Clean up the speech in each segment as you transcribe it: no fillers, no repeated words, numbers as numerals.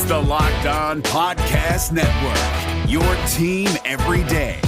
the Locked On Podcast Network, your team every day.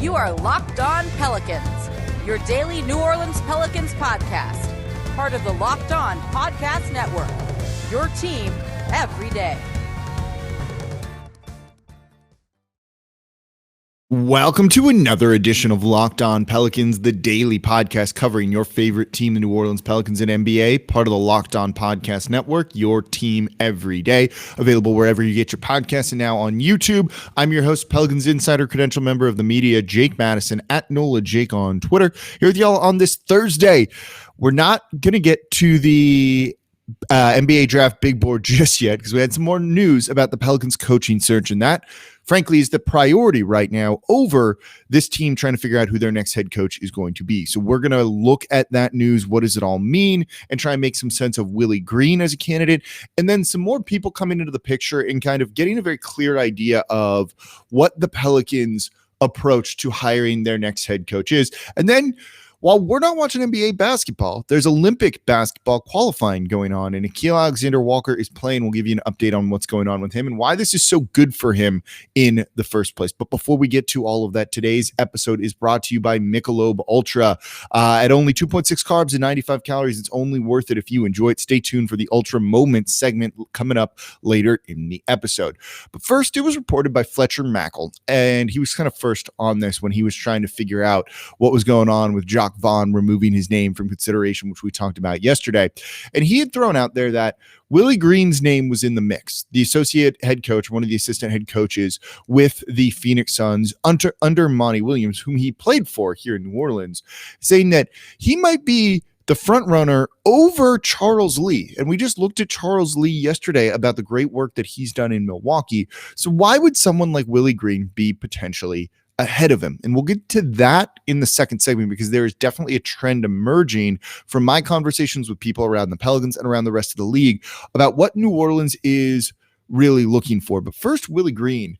You are Locked On Pelicans, your daily New Orleans Pelicans podcast. Part of the Locked On Podcast Network, your team every day. Welcome to another edition of Locked On Pelicans, the daily podcast covering your favorite team, the New Orleans Pelicans and NBA, part of the Locked On Podcast Network, your team every day. Available wherever you get your podcasts and now on YouTube. I'm your host, Pelicans Insider, credential member of the media, Jake Madison, at NOLA Jake on Twitter. Here with y'all on this Thursday. We're not going to get to the NBA draft big board just yet because we had some more news about the Pelicans coaching search, and that frankly is the priority right now over this team trying to figure out who their next head coach is going to be. So we're going to look at that news. What does it all mean? And try and make some sense of Willie Green as a candidate. And then some more people coming into the picture and kind of getting a very clear idea of what the Pelicans' approach to hiring their next head coach is. And then while we're not watching NBA basketball, there's Olympic basketball qualifying going on, and Nickeil Alexander-Walker is playing. We'll give you an update on what's going on with him and why this is so good for him in the first place. But before we get to all of that, today's episode is brought to you by Michelob Ultra. At only 2.6 carbs and 95 calories, it's only worth it if you enjoy it. Stay tuned for the Ultra Moments segment coming up later in the episode. But first, it was reported by Fletcher Mackel, and he was kind of first on this when he was trying to figure out what was going on with Jock Vaughn removing his name from consideration, which we talked about yesterday. And he had thrown out there that Willie Green's name was in the mix, the associate head coach, one of the assistant head coaches with the Phoenix Suns under Monty Williams, whom he played for here in New Orleans, saying that he might be the front runner over Charles Lee. And we just looked at Charles Lee yesterday about the great work that he's done in Milwaukee. So why would someone like Willie Green be potentially ahead of him? And we'll get to that in the second segment because there is definitely a trend emerging from my conversations with people around the Pelicans and around the rest of the league about what New Orleans is really looking for. But first, Willie Green.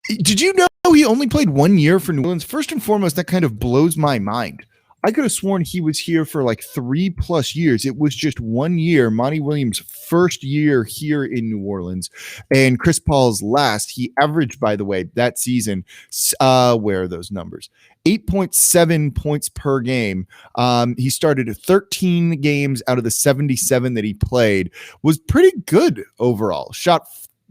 Did you know he only played 1 year for New Orleans? First and foremost, that kind of blows my mind. I could have sworn he was here for like 3+ years. It was just 1 year, Monty Williams' first year here in New Orleans, and Chris Paul's last. He averaged, by the way, that season, where are those numbers? 8.7 points per game. He started 13 games out of the 77 that he played. Was pretty good overall. Shot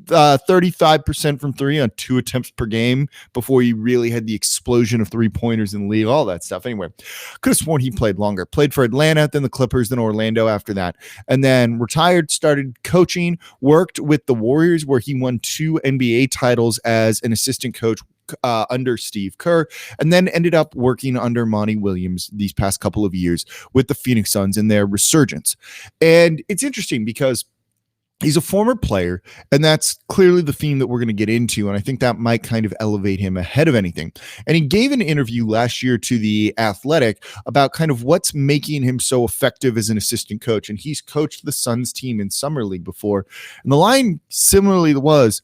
35% from three on 2 attempts per game before he really had the explosion of 3-pointers in the league, all that stuff. Anyway, could have sworn he played longer. Played for Atlanta, then the Clippers, then Orlando after that. And then retired, started coaching, worked with the Warriors where he won 2 NBA titles as an assistant coach under Steve Kerr, and then ended up working under Monty Williams these past couple of years with the Phoenix Suns in their resurgence. And it's interesting because he's a former player, and that's clearly the theme that we're going to get into, and I think that might kind of elevate him ahead of anything. And he gave an interview last year to The Athletic about kind of what's making him so effective as an assistant coach, and he's coached the Suns team in Summer League before, and the line similarly was,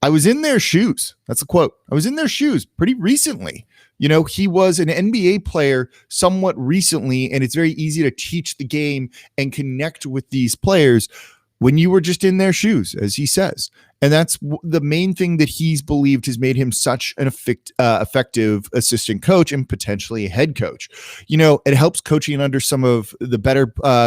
"I was in their shoes." That's a quote. "I was in their shoes pretty recently." You know, he was an NBA player somewhat recently, and it's very easy to teach the game and connect with these players when you were just in their shoes, as he says. And that's the main thing that he's believed has made him such an effective assistant coach and potentially a head coach. You know, it helps coaching under some of the better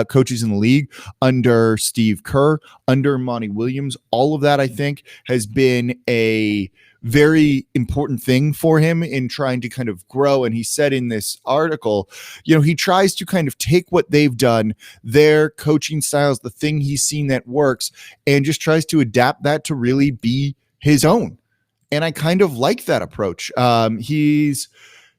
coaches in the league, under Steve Kerr, under Monty Williams. All of that, I think, has been a very important thing for him in trying to kind of grow. And he said in this article, you know, he tries to kind of take what they've done, their coaching styles, the thing he's seen that works, and just tries to adapt that to really be his own. And I kind of like that approach. He's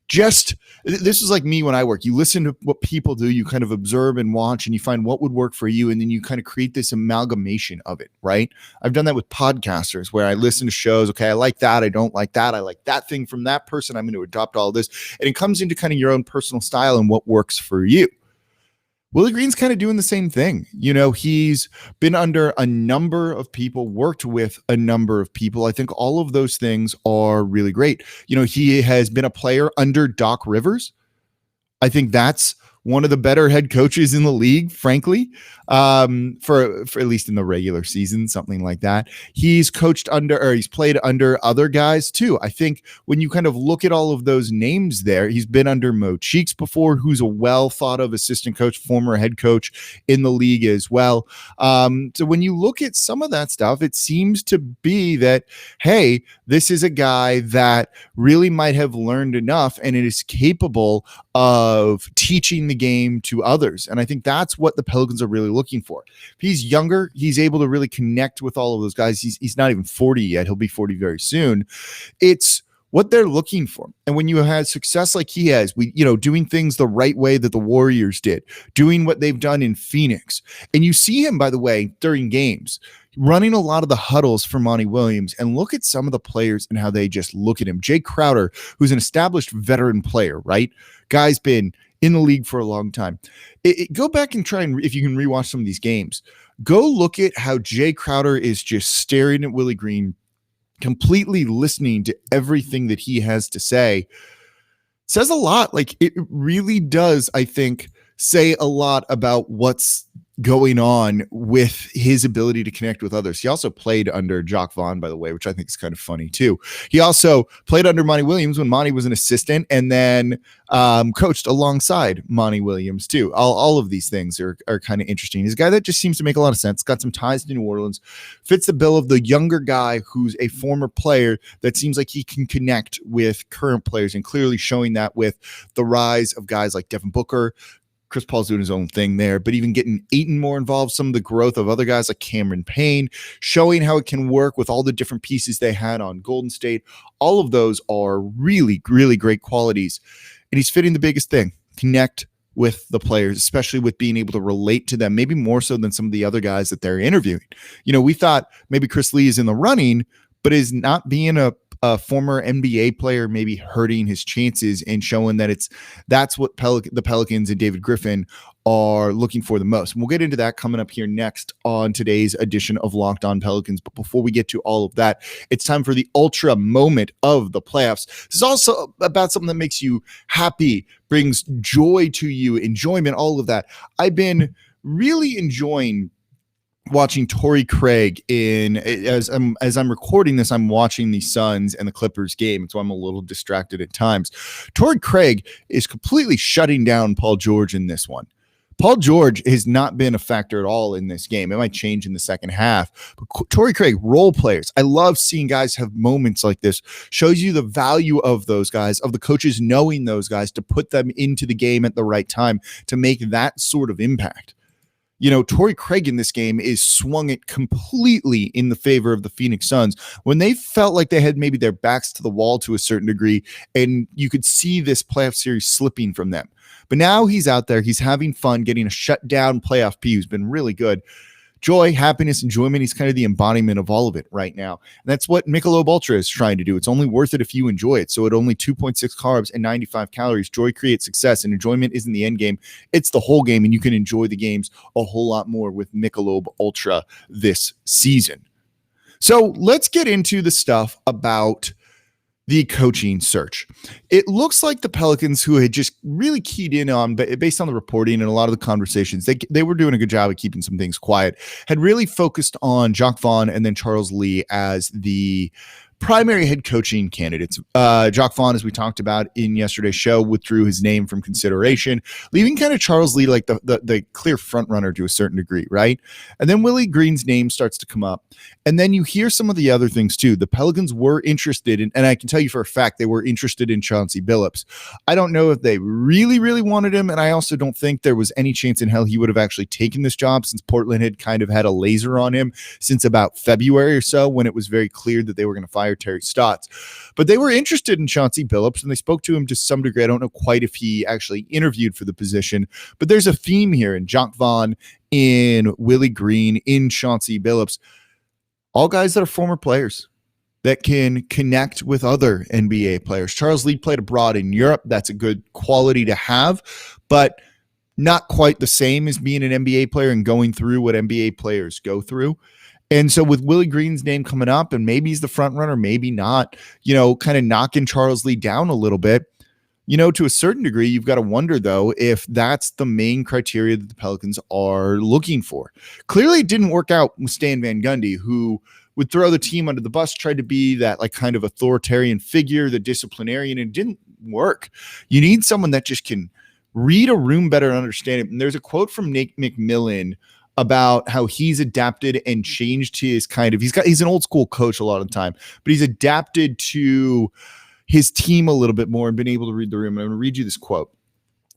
just, this is like me when I work. You listen to what people do, you kind of observe and watch, and you find what would work for you, and then you kind of create this amalgamation of it, right? I've done that with podcasters where I listen to shows. Okay, I like that. I don't like that. I like that thing from that person. I'm going to adopt all this. And it comes into kind of your own personal style and what works for you. Willie Green's kind of doing the same thing. He's been under a number of people, worked with a number of people. I think all of those things are really great. He has been a player under Doc Rivers. I think that's one of the better head coaches in the league, frankly, for at least in the regular season, something like that. He's played under other guys too. I think when you kind of look at all of those names there, he's been under Mo Cheeks before, who's a well thought of assistant coach, former head coach in the league as well. So when you look at some of that stuff, it seems to be that, hey, this is a guy that really might have learned enough and it is capable of teaching the game to others. And I think that's what the Pelicans are really looking for. If he's younger, he's able to really connect with all of those guys. He's not even 40 yet. He'll be 40 very soon. It's what they're looking for. And when you have success like he has, doing things the right way that the Warriors did, doing what they've done in Phoenix. And you see him, by the way, during games, running a lot of the huddles for Monty Williams, and look at some of the players and how they just look at him. Jay Crowder, who's an established veteran player, right? Guy's been in the league for a long time. Go back and try and, if you can rewatch some of these games, go look at how Jay Crowder is just staring at Willie Green, completely listening to everything that he has to say. It says a lot. Like, it really does, I think, say a lot about what's going on with his ability to connect with others. He also played under Jacques Vaughn, by the way, which I think is kind of funny too. He also played under Monty Williams when Monty was an assistant, and then coached alongside Monty Williams too. All of these things are kind of interesting. He's a guy that just seems to make a lot of sense, got some ties to New Orleans, fits the bill of the younger guy who's a former player that seems like he can connect with current players, and clearly showing that with the rise of guys like Devin Booker. Chris Paul's doing his own thing there, but even getting Ayton more involved, some of the growth of other guys like Cameron Payne, showing how it can work with all the different pieces they had on Golden State. All of those are really, really great qualities. And he's fitting the biggest thing, connect with the players, especially with being able to relate to them, maybe more so than some of the other guys that they're interviewing. We thought maybe Chris Lee is in the running, but is not being a former NBA player, maybe hurting his chances and showing that that's what the Pelicans and David Griffin are looking for the most. And we'll get into that coming up here next on today's edition of Locked On Pelicans. But before we get to all of that, it's time for the ultra moment of the playoffs. This is also about something that makes you happy, brings joy to you, enjoyment, all of that. I've been really enjoying watching Torrey Craig as I'm recording this, I'm watching the Suns and the Clippers game, so I'm a little distracted at times. Torrey Craig is completely shutting down Paul George in this one. Paul George has not been a factor at all in this game. It might change in the second half. But Torrey Craig, role players. I love seeing guys have moments like this. Shows you the value of those guys, of the coaches knowing those guys to put them into the game at the right time to make that sort of impact. Torrey Craig in this game is swung it completely in the favor of the Phoenix Suns when they felt like they had maybe their backs to the wall to a certain degree, and you could see this playoff series slipping from them. But now he's out there, he's having fun, getting a shutdown playoff P who's been really good. Joy, happiness, enjoyment. He's kind of the embodiment of all of it right now. And that's what Michelob Ultra is trying to do. It's only worth it if you enjoy it. So at only 2.6 carbs and 95 calories, joy creates success, and enjoyment isn't the end game. It's the whole game, and you can enjoy the games a whole lot more with Michelob Ultra this season. So let's get into the stuff about the coaching search. It looks like the Pelicans, who had just really keyed in on, based on the reporting and a lot of the conversations, they were doing a good job of keeping some things quiet, had really focused on Jacques Vaughn and then Charles Lee as the primary head coaching candidates. Jacques Vaughn, as we talked about in yesterday's show, withdrew his name from consideration, leaving kind of Charles Lee like the clear front runner to a certain degree, right? And then Willie Green's name starts to come up. And then you hear some of the other things too. The Pelicans were interested in, and I can tell you for a fact, they were interested in Chauncey Billups. I don't know if they really, really wanted him, and I also don't think there was any chance in hell he would have actually taken this job, since Portland had kind of had a laser on him since about February or so, when it was very clear that they were going to fire Terry Stotts. But they were interested in Chauncey Billups, and they spoke to him to some degree. I don't know quite if he actually interviewed for the position, but there's a theme here in Jacques Vaughn, in Willie Green, in Chauncey Billups. All guys that are former players that can connect with other NBA players. Charles Lee played abroad in Europe. That's a good quality to have, but not quite the same as being an NBA player and going through what NBA players go through. And so with Willie Green's name coming up, and maybe he's the front runner, maybe not, kind of knocking Charles Lee down a little bit, to a certain degree, you've got to wonder, though, if that's the main criteria that the Pelicans are looking for. Clearly, it didn't work out with Stan Van Gundy, who would throw the team under the bus, tried to be that like kind of authoritarian figure, the disciplinarian, and it didn't work. You need someone that just can read a room better and understand it. And there's a quote from Nate McMillan about how he's adapted and changed his he's an old school coach a lot of the time, but he's adapted to his team a little bit more and been able to read the room. I'm going to read you this quote.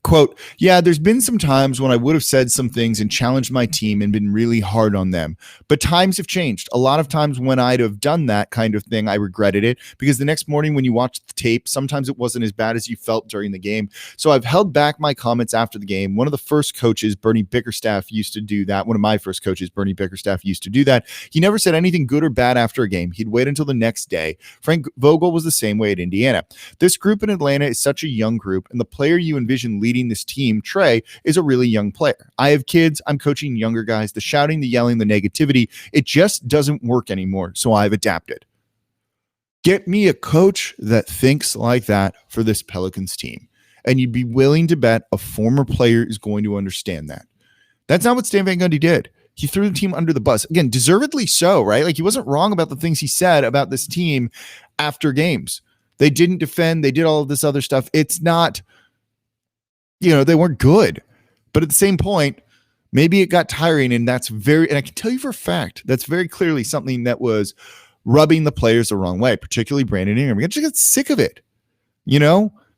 Quote, yeah, there's been some times when I would have said some things and challenged my team and been really hard on them. But times have changed. A lot of times when I'd have done that kind of thing, I regretted it because the next morning when you watch the tape, sometimes it wasn't as bad as you felt during the game. So I've held back my comments after the game. One of the first coaches, Bernie Bickerstaff, used to do that. One of my first coaches, Bernie Bickerstaff, used to do that. He never said anything good or bad after a game. He'd wait until the next day. Frank Vogel was the same way at Indiana. This group in Atlanta is such a young group, and the player you envision leading this team, Trey, is a really young player. I have kids. I'm coaching younger guys. The shouting, the yelling, the negativity, it just doesn't work anymore. So I've adapted. Get me a coach that thinks like that for this Pelicans team. And you'd be willing to bet a former player is going to understand that. That's not what Stan Van Gundy did. He threw the team under the bus. Again, deservedly so, right? Like he wasn't wrong about the things he said about this team after games. They didn't defend. They did all of this other stuff. It's not, they weren't good. But at the same point, maybe it got tiring, and and I can tell you for a fact, that's very clearly something that was rubbing the players the wrong way, particularly Brandon Ingram. I just got sick of it.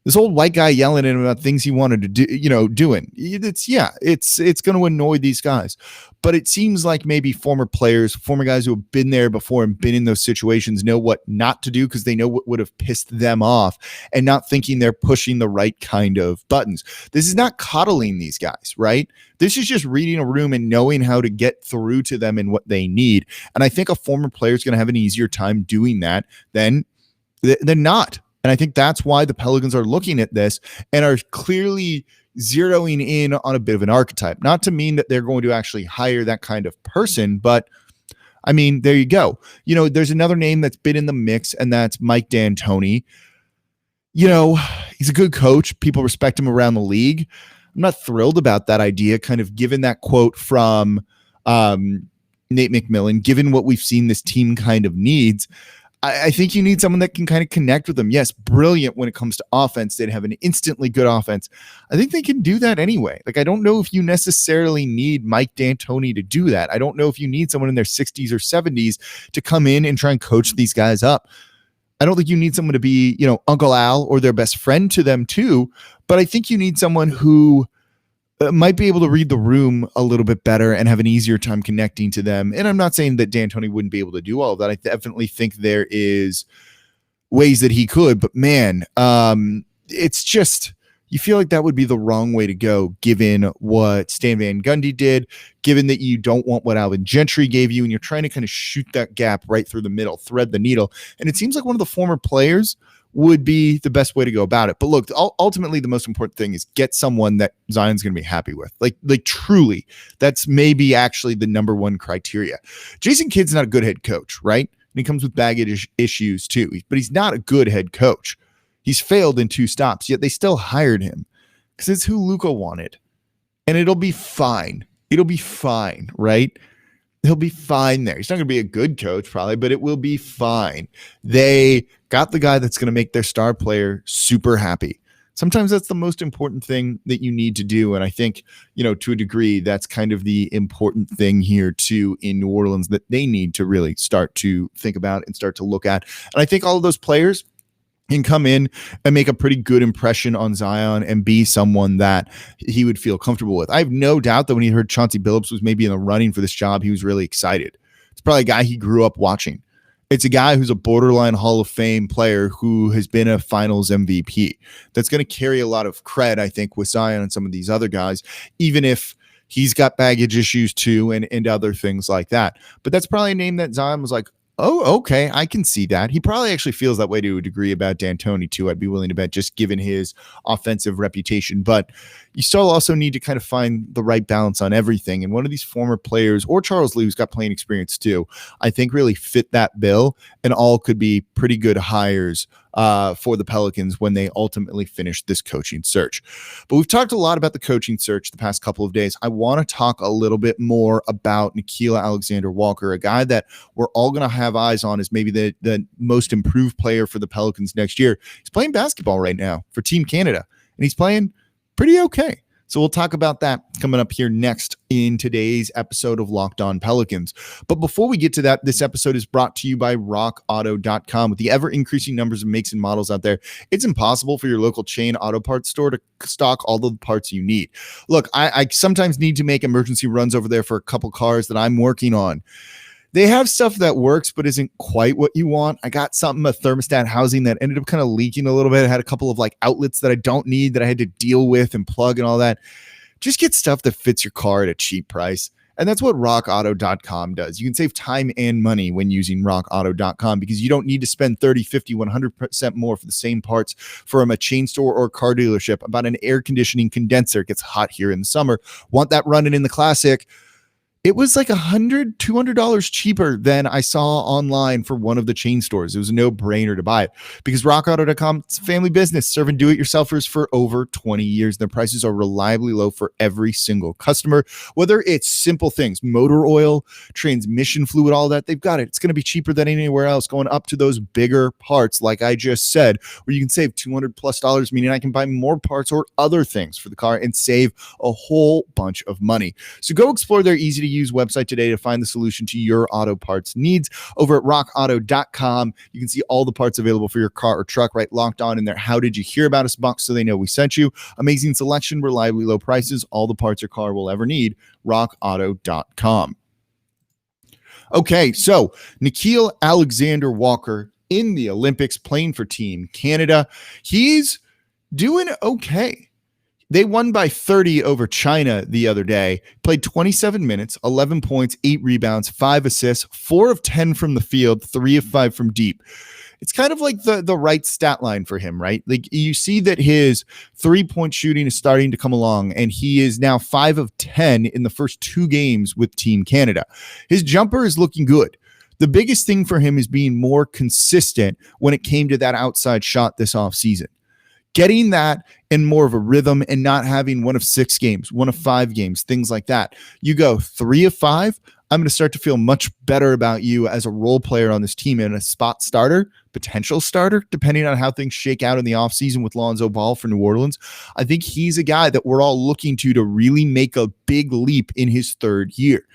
This old white guy yelling at him about things he wanted to do, doing. It's going to annoy these guys. But it seems like maybe former players, former guys who have been there before and been in those situations know what not to do because they know what would have pissed them off and not thinking they're pushing the right kind of buttons. This is not coddling these guys, right? This is just reading a room and knowing how to get through to them and what they need. And I think a former player is going to have an easier time doing that than not. And I think that's why the Pelicans are looking at this and are clearly zeroing in on a bit of an archetype. Not to mean that they're going to actually hire that kind of person, but I mean, there you go. There's another name that's been in the mix, and that's Mike D'Antoni. He's a good coach. People respect him around the league. I'm not thrilled about that idea, kind of given that quote from Nate McMillan, given what we've seen this team kind of needs. I think you need someone that can kind of connect with them. Yes, brilliant when it comes to offense. They'd have an instantly good offense. I think they can do that anyway. Like, I don't know if you necessarily need Mike D'Antoni to do that. I don't know if you need someone in their 60s or 70s to come in and try and coach these guys up. I don't think you need someone to be, Uncle Al or their best friend to them too. But I think you need someone who might be able to read the room a little bit better and have an easier time connecting to them. And I'm not saying that D'Antoni wouldn't be able to do all of that. I definitely think there is ways that he could, but man, it's just, you feel like that would be the wrong way to go given what Stan Van Gundy did, given that you don't want what Alvin Gentry gave you, and you're trying to kind of shoot that gap right through the middle, thread the needle. And it seems like one of the former players would be the best way to go about it. But look, ultimately the most important thing is get someone that Zion's going to be happy with. Like truly, that's maybe actually the number one criteria. Jason Kidd's not a good head coach, right? And he comes with baggage issues too, but he's not a good head coach. He's failed in 2 stops, yet they still hired him because it's who Luka wanted. And it'll be fine. It'll be fine, right? He'll be fine there. He's not going to be a good coach probably, but it will be fine. They got the guy that's going to make their star player super happy. Sometimes that's the most important thing that you need to do. And I think, to a degree, that's kind of the important thing here too in New Orleans that they need to really start to think about and start to look at. And I think all of those players can come in and make a pretty good impression on Zion and be someone that he would feel comfortable with. I have no doubt that when he heard Chauncey Billups was maybe in the running for this job, he was really excited. It's probably a guy he grew up watching. It's a guy who's a borderline Hall of Fame player who has been a finals MVP. That's going to carry a lot of cred, I think, with Zion and some of these other guys, even if he's got baggage issues too and other things like that. But that's probably a name that Zion was like, Oh, okay. I can see that. He probably actually feels that way to a degree about D'Antoni too. I'd be willing to bet, just given his offensive reputation. But you still also need to kind of find the right balance on everything. And one of these former players, or Charles Lee, who's got playing experience too, I think really fit that bill, and all could be pretty good hires for the Pelicans when they ultimately finish this coaching search. But we've talked a lot about the coaching search the past couple of days. I want to talk a little bit more about Nickeil Alexander-Walker, a guy that we're all going to have eyes on as maybe the most improved player for the Pelicans next year. He's playing basketball right now for Team Canada, and he's playing pretty okay. So we'll talk about that coming up here next in today's episode of Locked On Pelicans. But before we get to that, this episode is brought to you by rockauto.com. With the ever-increasing numbers of makes and models out there, it's impossible for your local chain auto parts store to stock all the parts you need. Look, I sometimes need to make emergency runs over there for a couple cars that I'm working on. They have stuff that works, but isn't quite what you want. I got a thermostat housing that ended up kind of leaking a little bit. I had a couple of like outlets that I don't need that I had to deal with and plug and all that. Just get stuff that fits your car at a cheap price. And that's what rockauto.com does. You can save time and money when using rockauto.com because you don't need to spend 30, 50, 100% more for the same parts from a chain store or car dealership. About an air conditioning condenser. It gets hot here in the summer. Want that running in the Classic? It was like $100, $200 cheaper than I saw online for one of the chain stores. It was a no-brainer to buy it because rockauto.com, it's a family business serving do-it-yourselfers for over 20 years. Their prices are reliably low for every single customer. Whether it's simple things, motor oil, transmission fluid, all that, they've got it. It's going to be cheaper than anywhere else, going up to those bigger parts, like I just said, where you can save $200+, meaning I can buy more parts or other things for the car and save a whole bunch of money. So go explore their easy-to-use website today to find the solution to your auto parts needs. Over at rockauto.com, you can see all the parts available for your car or truck, right? Locked On in there. How did you hear about us box so they know we sent you? Amazing selection, reliably low prices, all the parts your car will ever need. rockauto.com. Okay, so Nickeil Alexander-Walker in the Olympics playing for Team Canada. He's doing okay. They won by 30 over China the other day, played 27 minutes, 11 points, 8 rebounds, 5 assists, 4 of 10 from the field, 3 of 5 from deep. It's kind of like the right stat line for him, right? Like you see that his 3-point shooting is starting to come along, and he is now 5 of 10 in the first 2 games with Team Canada. His jumper is looking good. The biggest thing for him is being more consistent when it came to that outside shot this offseason. Getting that in more of a rhythm and not having 1 of 6 games, 1 of 5 games, things like that. You go 3 of 5, I'm going to start to feel much better about you as a role player on this team and a spot starter, potential starter, depending on how things shake out in the offseason with Lonzo Ball for New Orleans. I think he's a guy that we're all looking to really make a big leap in his 3rd year.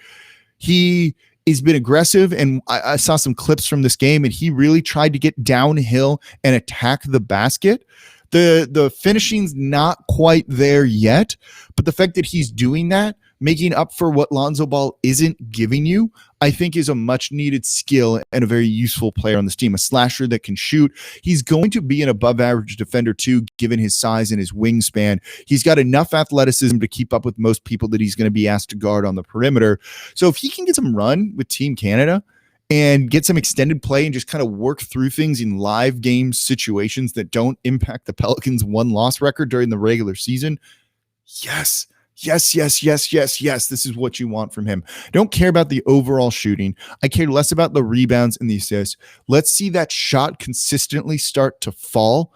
He's been aggressive, and I saw some clips from this game, and he really tried to get downhill and attack the basket. The finishing's not quite there yet, but the fact that he's doing that, making up for what Lonzo Ball isn't giving you, I think is a much needed skill and a very useful player on this team, a slasher that can shoot. He's going to be an above average defender too, given his size and his wingspan. He's got enough athleticism to keep up with most people that he's going to be asked to guard on the perimeter. So if he can get some run with Team Canada and get some extended play and just kind of work through things in live game situations that don't impact the Pelicans' 1-loss record during the regular season, yes. This is what you want from him. Don't care about the overall shooting. I care less about the rebounds and the assists. Let's see that shot consistently start to fall.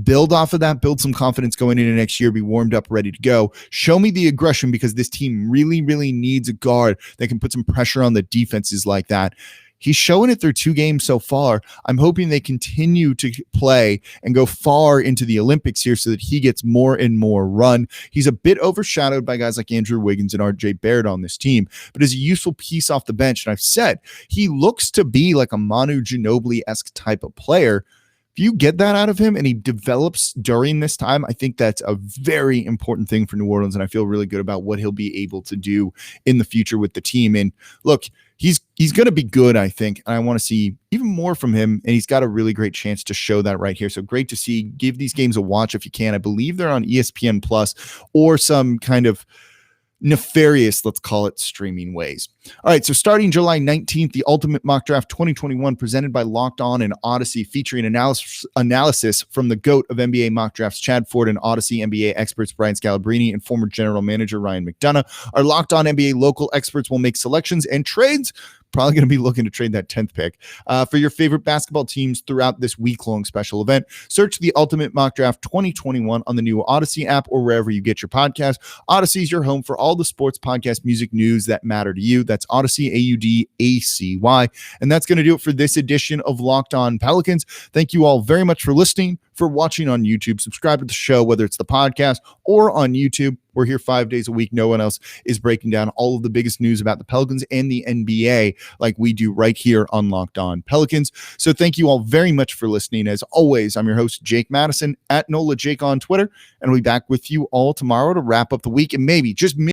Build off of that, build some confidence going into next year, be warmed up, ready to go. Show me the aggression because this team really, really needs a guard that can put some pressure on the defenses like that. He's showing it through 2 games so far. I'm hoping they continue to play and go far into the Olympics here so that he gets more and more run. He's a bit overshadowed by guys like Andrew Wiggins and RJ Barrett on this team, but is a useful piece off the bench. And I've said he looks to be like a Manu Ginobili-esque type of player. If you get that out of him and he develops during this time, I think that's a very important thing for New Orleans, and I feel really good about what he'll be able to do in the future with the team. And look, he's going to be good, I think, and I want to see even more from him, and he's got a really great chance to show that right here. So great to see. Give these games a watch if you can. I believe they're on ESPN Plus or some kind of nefarious, let's call it, streaming ways. All right, so starting July 19th, the Ultimate Mock Draft 2021 presented by Locked On and Odyssey, featuring analysis from the GOAT of NBA mock drafts, Chad Ford, and Odyssey NBA experts Brian Scalabrine and former general manager Ryan McDonough. Our Locked On NBA local experts will make selections and trades. Probably going to be looking to trade that 10th pick for your favorite basketball teams throughout this week-long special event. Search the Ultimate Mock Draft 2021 on the new Odyssey app or wherever you get your podcast. Odyssey is your home for all the sports, podcast, music, news that matter to you. That's Odyssey, AUDACY. And that's going to do it for this edition of Locked On Pelicans. Thank you all very much for listening, for watching on YouTube. Subscribe to the show, whether it's the podcast or on YouTube. We're here 5 days a week. No one else is breaking down all of the biggest news about the Pelicans and the NBA like we do right here on Locked On Pelicans. So thank you all very much for listening. As always, I'm your host, Jake Madison, at NOLA Jake on Twitter, and I'll be back with you all tomorrow to wrap up the week and maybe, just